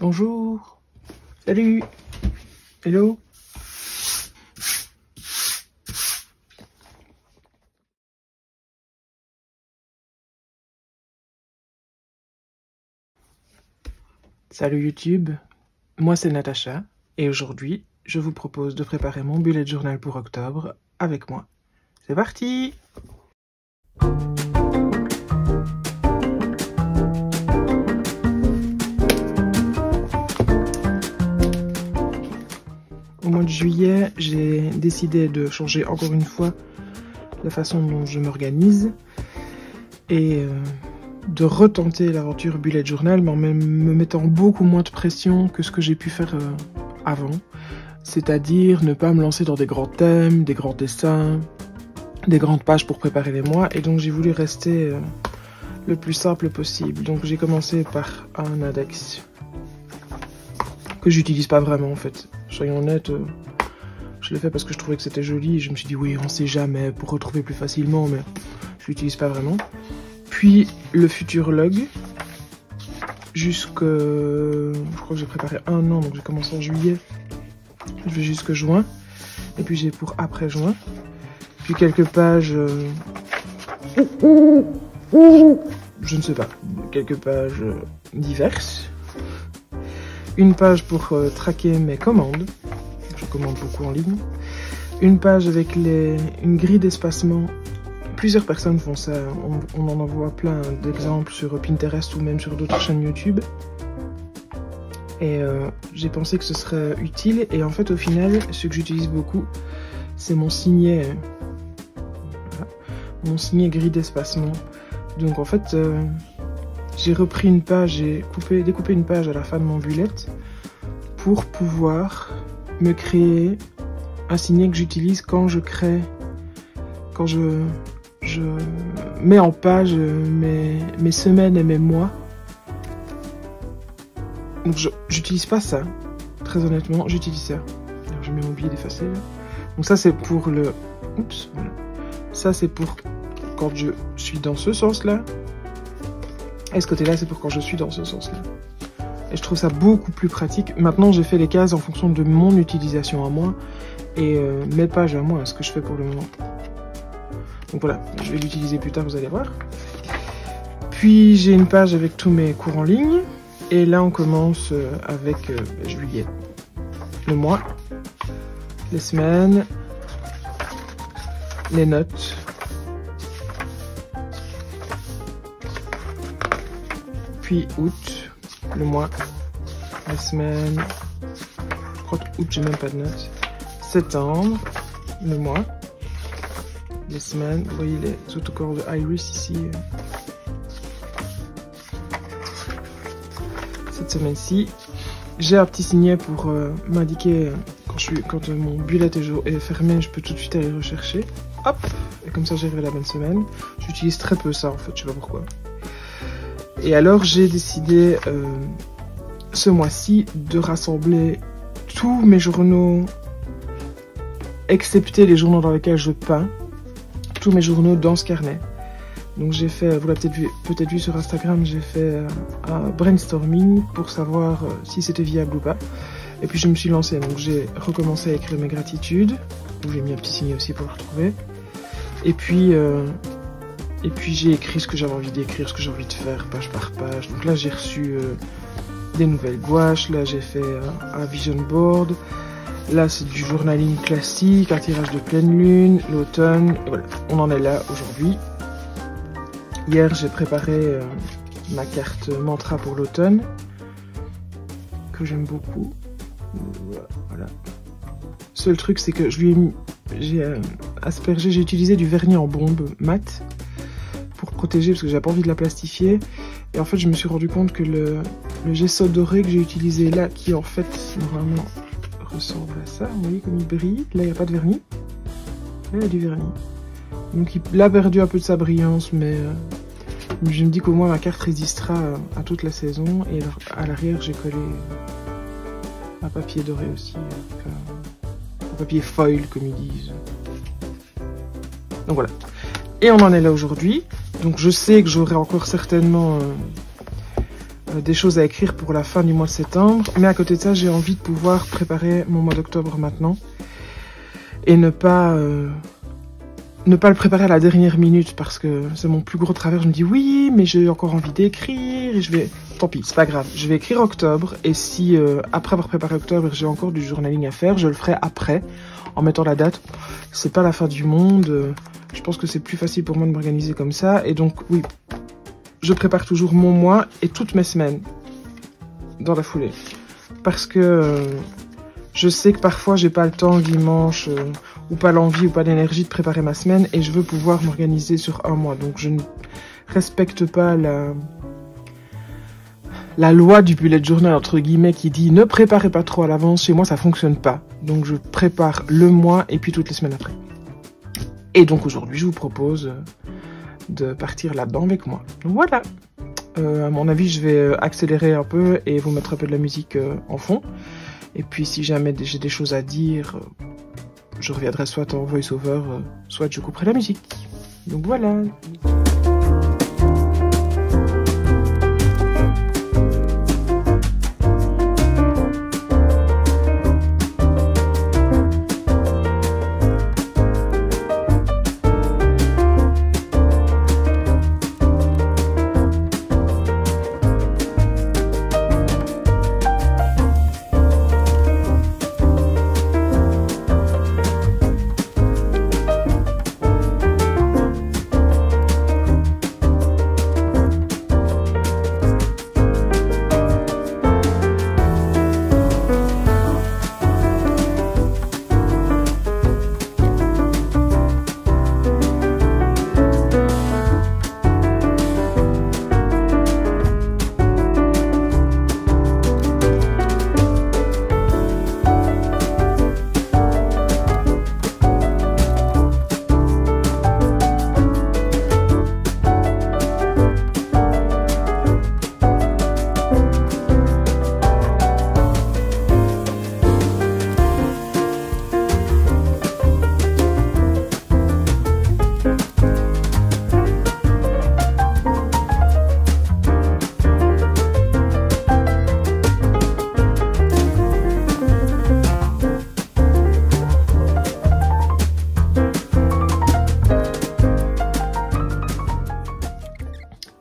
Bonjour. Salut. Hello. Salut YouTube, moi c'est Natacha et aujourd'hui je vous propose de préparer mon bullet journal pour octobre avec moi. C'est parti! Au mois de juillet, j'ai décidé de changer encore une fois la façon dont je m'organise et de retenter l'aventure bullet journal, mais en me mettant beaucoup moins de pression que ce que j'ai pu faire avant. C'est-à-dire ne pas me lancer dans des grands thèmes, des grands dessins, des grandes pages pour préparer les mois. Et donc j'ai voulu rester le plus simple possible. Donc j'ai commencé par un index que j'utilise pas vraiment en fait. Soyons honnêtes, je l'ai fait parce que je trouvais que c'était joli. Et je me suis dit oui, on sait jamais, pour retrouver plus facilement, mais je l'utilise pas vraiment. Puis le Futurlog, jusque... Je crois que j'ai préparé un an, donc j'ai commencé en juillet. Je vais jusque juin. Et puis j'ai pour après juin. Puis quelques pages... je ne sais pas. Quelques pages diverses. Une page pour traquer mes commandes. Je commande beaucoup en ligne. Une page avec une grille d'espacement. Plusieurs personnes font ça, on en envoie plein d'exemples sur Pinterest ou même sur d'autres chaînes YouTube. Et j'ai pensé que ce serait utile. Et en fait, au final, ce que j'utilise beaucoup, c'est mon signet. Voilà, mon signet grille d'espacement. Donc en fait, j'ai repris une page, j'ai découpé une page à la fin de mon bullet pour pouvoir me créer un signet que j'utilise quand je mets en page mes semaines et mes mois. Donc j'utilise pas ça, très honnêtement, j'utilise ça. Alors, je mets mon billet d'effacer. Donc ça c'est pour le... Oups, voilà. Ça c'est pour quand je suis dans ce sens-là. Et ce côté-là c'est pour quand je suis dans ce sens-là. Et je trouve ça beaucoup plus pratique. Maintenant j'ai fait les cases en fonction de mon utilisation à moi. Et mes pages à moi, ce que je fais pour le moment. Donc voilà, je vais l'utiliser plus tard, vous allez voir. Puis j'ai une page avec tous mes cours en ligne. Et là on commence avec juillet. Le mois, les semaines, les notes. Puis août, le mois, les semaines. Je crois que août j'ai même pas de notes. Septembre, le mois. Les semaines, vous voyez les autocollants de Iris ici. Cette semaine-ci, j'ai un petit signet pour m'indiquer quand mon bullet est fermé, je peux tout de suite aller rechercher. Hop, et comme ça j'arrive à la bonne semaine. J'utilise très peu ça en fait, je sais pas pourquoi. Et alors j'ai décidé ce mois-ci de rassembler tous mes journaux, excepté les journaux dans lesquels je peins. Tous mes journaux dans ce carnet. Donc j'ai fait, vous l'avez peut-être vu sur Instagram, j'ai fait un brainstorming pour savoir si c'était viable ou pas. Et puis je me suis lancée, donc j'ai recommencé à écrire mes gratitudes, où j'ai mis un petit signet aussi pour le retrouver. Et puis j'ai écrit ce que j'avais envie d'écrire, ce que j'ai envie de faire, page par page. Donc là j'ai reçu des nouvelles gouaches, là j'ai fait un vision board. Là, c'est du journaling classique, un tirage de pleine lune, l'automne. Voilà, on en est là aujourd'hui. Hier, j'ai préparé ma carte mantra pour l'automne, que j'aime beaucoup. Voilà. Seul truc, c'est que j'ai utilisé du vernis en bombe mat pour protéger, parce que j'avais pas envie de la plastifier. Et en fait, je me suis rendu compte que le gesso doré que j'ai utilisé là, qui en fait, normalement... ressemble à ça, vous voyez comme il brille. Là il n'y a pas de vernis, là il y a du vernis, donc il a perdu un peu de sa brillance, mais je me dis qu'au moins ma carte résistera à toute la saison. Et à l'arrière j'ai collé un papier doré aussi, un papier foil comme ils disent. Donc voilà, et on en est là aujourd'hui. Donc je sais que j'aurai encore certainement des choses à écrire pour la fin du mois de septembre. Mais à côté de ça, j'ai envie de pouvoir préparer mon mois d'octobre maintenant. Et ne pas le préparer à la dernière minute parce que c'est mon plus gros travers. Je me dis oui, mais j'ai encore envie d'écrire et je vais... Tant pis, c'est pas grave. Je vais écrire octobre et si après avoir préparé octobre, j'ai encore du journaling à faire, je le ferai après en mettant la date. C'est pas la fin du monde. Je pense que c'est plus facile pour moi de m'organiser comme ça. Et donc oui, je prépare toujours mon mois et toutes mes semaines dans la foulée. Parce que je sais que parfois j'ai pas le temps le dimanche ou pas l'envie ou pas l'énergie de préparer ma semaine et je veux pouvoir m'organiser sur un mois. Donc je ne respecte pas la loi du bullet journal entre guillemets qui dit ne préparez pas trop à l'avance. Chez moi ça fonctionne pas. Donc je prépare le mois et puis toutes les semaines après. Et donc aujourd'hui je vous propose de partir là-dedans avec moi. Donc voilà. À mon avis je vais accélérer un peu et vous mettre un peu de la musique en fond. Et puis si jamais j'ai des choses à dire, je reviendrai soit en voice-over, soit je couperai la musique. Donc voilà.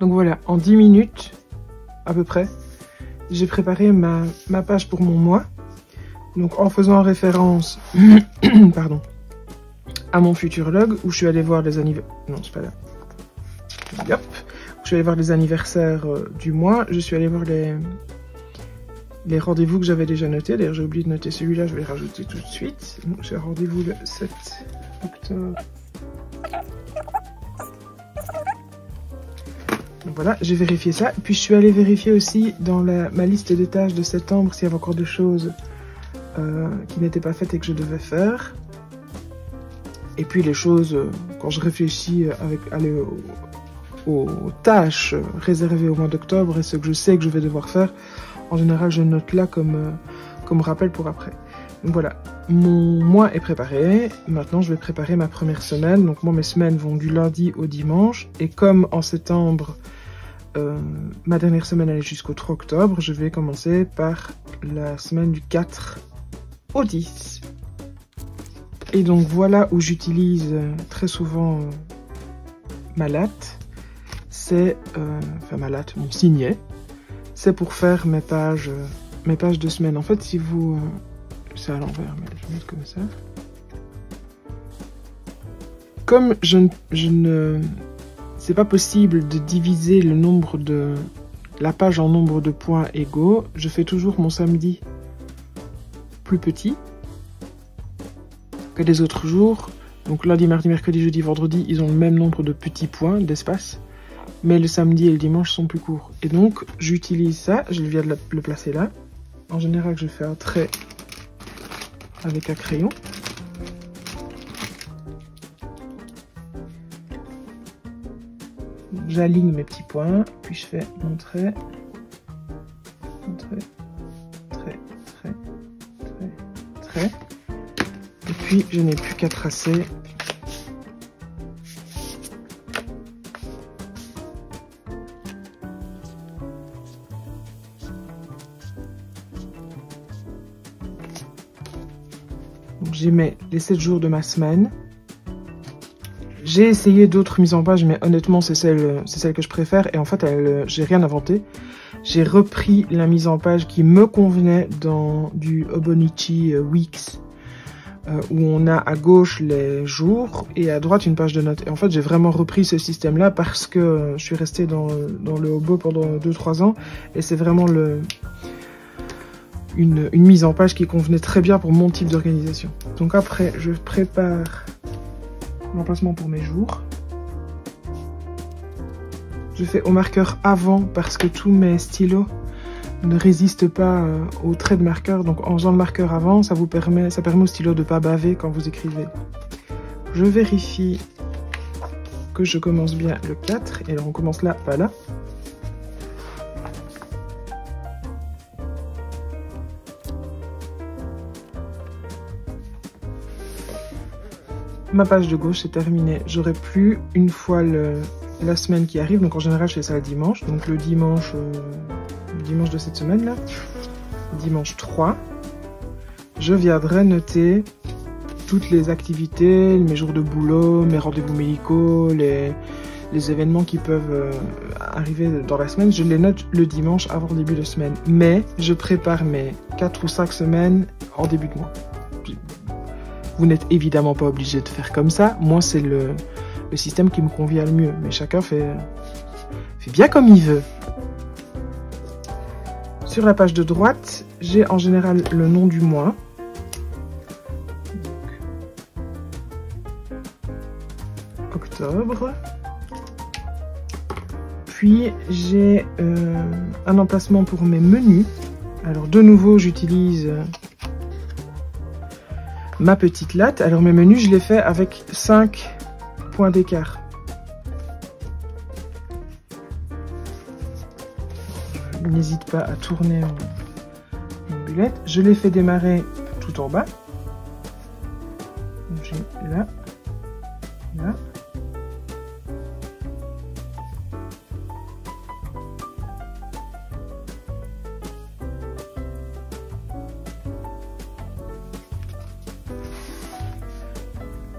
Donc voilà, en 10 minutes, à peu près, j'ai préparé ma page pour mon mois. Donc en faisant référence pardon, à mon futur log, où je suis allée voir les anniversaires... Non, c'est pas là. Yep. Je suis allée voir les anniversaires du mois. Je suis allée voir les rendez-vous que j'avais déjà notés. D'ailleurs, j'ai oublié de noter celui-là, je vais le rajouter tout de suite. Donc j'ai rendez-vous le 7 octobre. Donc voilà, j'ai vérifié ça. Puis je suis allée vérifier aussi dans ma liste des tâches de septembre s'il y avait encore des choses qui n'étaient pas faites et que je devais faire. Et puis les choses, quand je réfléchis aux tâches réservées au mois d'octobre et ce que je sais que je vais devoir faire, en général je note là comme rappel pour après. Donc voilà, mon mois est préparé. Maintenant je vais préparer ma première semaine. Donc moi mes semaines vont du lundi au dimanche. Et comme en septembre, ma dernière semaine elle est jusqu'au 3 octobre, je vais commencer par la semaine du 4 au 10. Et donc voilà où j'utilise très souvent ma latte. C'est, enfin ma latte, mon signet. C'est pour faire mes pages de semaine. En fait, si vous... c'est à l'envers, mais je vais mettre comme ça. Comme c'est pas possible de diviser le nombre de... la page en nombre de points égaux, je fais toujours mon samedi plus petit que les autres jours. Donc lundi, mardi, mercredi, jeudi, vendredi, ils ont le même nombre de petits points d'espace. Mais le samedi et le dimanche sont plus courts. Et donc, j'utilise ça, je viens de le placer là. En général, je fais un trait avec un crayon. J'aligne mes petits points, puis je fais mon trait, trait, trait, trait, trait. Et puis, je n'ai plus qu'à tracer Donc j'y mets les 7 jours de ma semaine. J'ai essayé d'autres mises en page, mais honnêtement, c'est celle que je préfère. Et en fait, j'ai rien inventé. J'ai repris la mise en page qui me convenait dans du Hobonichi Weeks, où on a à gauche les jours et à droite une page de notes. Et en fait, j'ai vraiment repris ce système-là parce que je suis restée dans le Hobo pendant 2-3 ans. Et c'est vraiment une mise en page qui convenait très bien pour mon type d'organisation. Donc après, je prépare l'emplacement pour mes jours. Je fais au marqueur avant parce que tous mes stylos ne résistent pas aux traits de marqueur. Donc en faisant le marqueur avant, ça permet au stylo de ne pas baver quand vous écrivez. Je vérifie que je commence bien le 4. Et alors on commence là, pas là. Ma page de gauche est terminée. J'aurai plus une fois la semaine qui arrive. Donc en général, je fais ça le dimanche. Donc le dimanche de cette semaine là, dimanche 3, je viendrai noter toutes les activités, mes jours de boulot, mes rendez-vous médicaux, les événements qui peuvent arriver dans la semaine. Je les note le dimanche avant le début de semaine. Mais je prépare mes 4 ou 5 semaines en début de mois. Vous n'êtes évidemment pas obligé de faire comme ça. Moi, c'est le système qui me convient le mieux. Mais chacun fait bien comme il veut. Sur la page de droite, j'ai en général le nom du mois. Donc, octobre. Puis, j'ai un emplacement pour mes menus. Alors, de nouveau, j'utilise ma petite latte. Alors mes menus, je les fais avec 5 points d'écart. N'hésite pas à tourner une bullette. Je les fais démarrer tout en bas. J'ai là, là.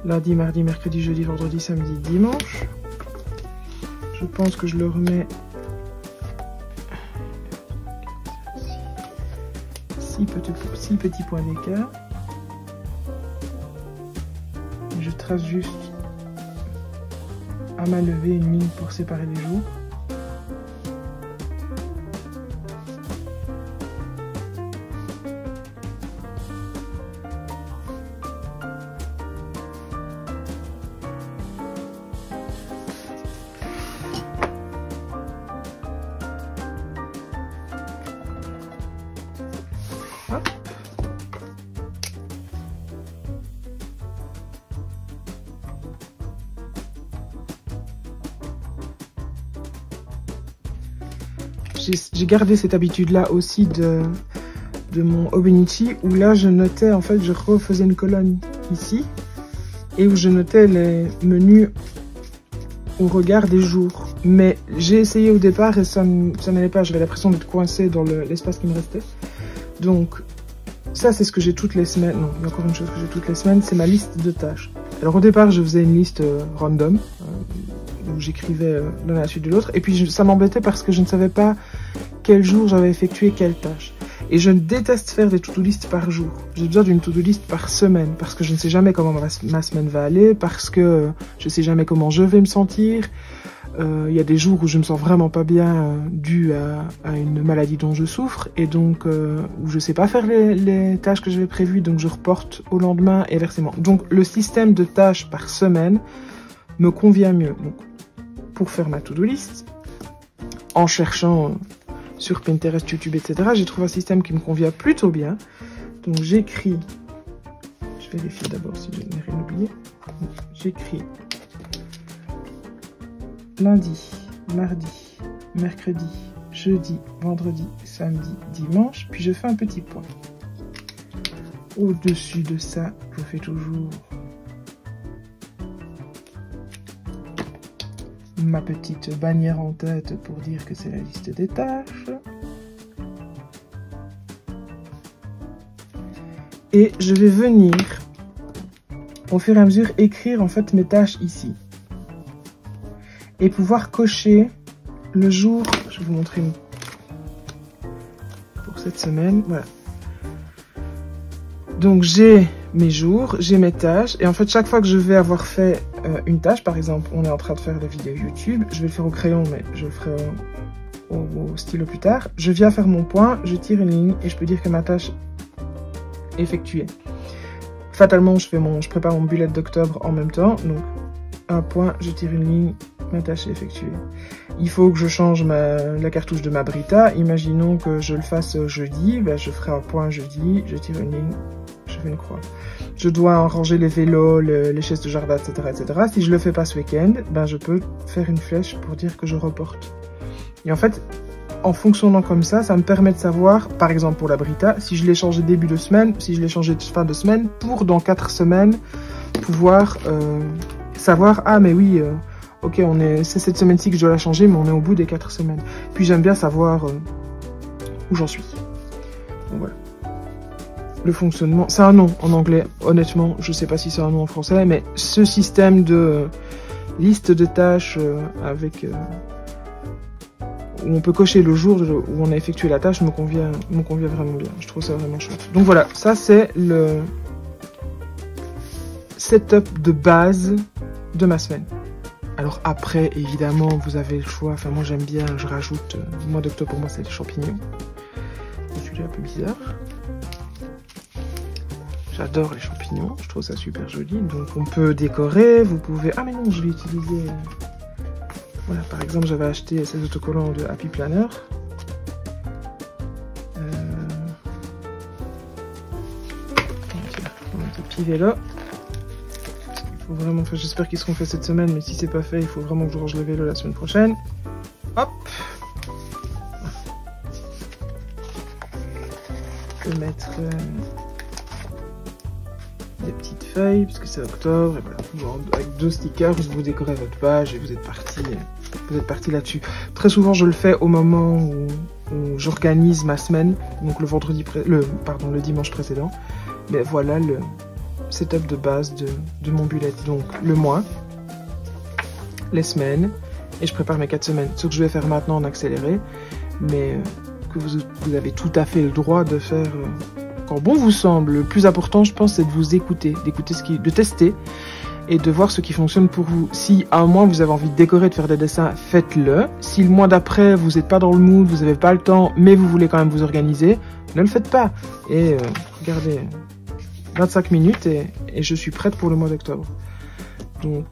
Lundi, mardi, mercredi, jeudi, vendredi, samedi, dimanche. Je pense que je le remets 6 petits points d'écart. Je trace juste à ma levée une ligne pour séparer les jours. J'ai gardé cette habitude-là aussi de mon Hobonichi, où là je notais, en fait, je refaisais une colonne ici, et où je notais les menus au regard des jours. Mais j'ai essayé au départ et ça n'allait pas, j'avais l'impression d'être coincée dans l'espace qui me restait. Donc ça c'est ce que j'ai toutes les semaines, non, il y a encore une chose que j'ai toutes les semaines, c'est ma liste de tâches. Alors au départ je faisais une liste random, où j'écrivais l'un à la suite de l'autre, et puis ça m'embêtait parce que je ne savais pas quel jour j'avais effectué quelle tâche. Et je déteste faire des to-do list par jour. J'ai besoin d'une to-do list par semaine, parce que je ne sais jamais comment ma semaine va aller, parce que je ne sais jamais comment je vais me sentir. Il y a des jours où je me sens vraiment pas bien dû à une maladie dont je souffre, et donc où je sais pas faire les tâches que j'avais prévues, donc je reporte au lendemain et inversement. Donc le système de tâches par semaine me convient mieux. Donc, pour faire ma to-do list, en cherchant sur Pinterest, YouTube, etc., j'ai trouvé un système qui me convient plutôt bien. Donc j'écris, je vérifie d'abord si je n'ai rien oublié, j'écris lundi, mardi, mercredi, jeudi, vendredi, samedi, dimanche, puis je fais un petit point. Au-dessus de ça, je fais toujours ma petite bannière en tête pour dire que c'est la liste des tâches. Et je vais venir au fur et à mesure écrire en fait mes tâches ici. Et pouvoir cocher le jour, je vais vous montrer pour cette semaine, voilà. Donc j'ai mes jours, j'ai mes tâches, et en fait chaque fois que je vais avoir fait une tâche, par exemple on est en train de faire la vidéo YouTube, je vais le faire au crayon mais je le ferai au stylo plus tard, je viens faire mon point, je tire une ligne et je peux dire que ma tâche est effectuée. Fatalement je prépare mon bullet d'octobre en même temps, donc un point, je tire une ligne, ma tâche est effectuée. Il faut que je change la cartouche de ma Brita, imaginons que je le fasse jeudi, ben je ferai un point jeudi, je tire une ligne, je fais une croix. Je dois ranger les vélos, les chaises de jardin, etc., etc. Si je le fais pas ce week-end, ben je peux faire une flèche pour dire que je reporte. Et en fait, en fonctionnant comme ça, ça me permet de savoir, par exemple pour la Brita, si je l'ai changé début de semaine, si je l'ai changé fin de semaine, pour dans 4 semaines, pouvoir savoir, ah mais oui, ok, c'est cette semaine-ci que je dois la changer, mais on est au bout des 4 semaines. Puis j'aime bien savoir où j'en suis. Donc voilà. Le fonctionnement, c'est un nom en anglais, honnêtement, je sais pas si c'est un nom en français, mais ce système de liste de tâches avec où on peut cocher le jour où on a effectué la tâche me convient vraiment bien. Je trouve ça vraiment chouette. Donc voilà, ça c'est le setup de base de ma semaine. Alors après, évidemment, vous avez le choix. Enfin, moi j'aime bien, je rajoute, le mois d'octobre pour moi c'est les champignons. Celui-là un peu bizarre. J'adore les champignons, je trouve ça super joli. Donc on peut décorer, vous pouvez... Ah mais non, je vais utiliser... Voilà, par exemple, j'avais acheté ces autocollants de Happy Planner. On va mettre pivet là. Il faut vraiment... Enfin, j'espère qu'ils seront faits cette semaine, mais si c'est pas fait, il faut vraiment que je range le vélo la semaine prochaine. Hop. Je peux mettre... des petites feuilles parce que c'est octobre et voilà. Avec 2 stickers vous décorez votre page et vous êtes parti là-dessus. Très souvent je le fais au moment où j'organise ma semaine, donc le dimanche précédent. Mais voilà le setup de base de mon bullet. Donc le mois, les semaines et je prépare mes 4 semaines. Ce que je vais faire maintenant en accéléré, mais que vous avez tout à fait le droit de faire quand bon vous semble. Le plus important, je pense, c'est de vous écouter, de tester et de voir ce qui fonctionne pour vous. Si à un mois vous avez envie de décorer, de faire des dessins, faites-le. Si le mois d'après vous n'êtes pas dans le mood, vous n'avez pas le temps, mais vous voulez quand même vous organiser, ne le faites pas. Et regardez, 25 minutes et je suis prête pour le mois d'octobre. Donc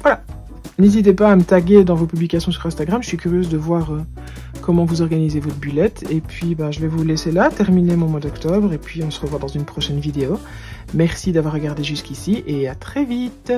voilà. N'hésitez pas à me taguer dans vos publications sur Instagram, je suis curieuse de voir comment vous organisez votre bullet. Et puis je vais vous laisser là, terminer mon mois d'octobre, et puis on se revoit dans une prochaine vidéo. Merci d'avoir regardé jusqu'ici, et à très vite.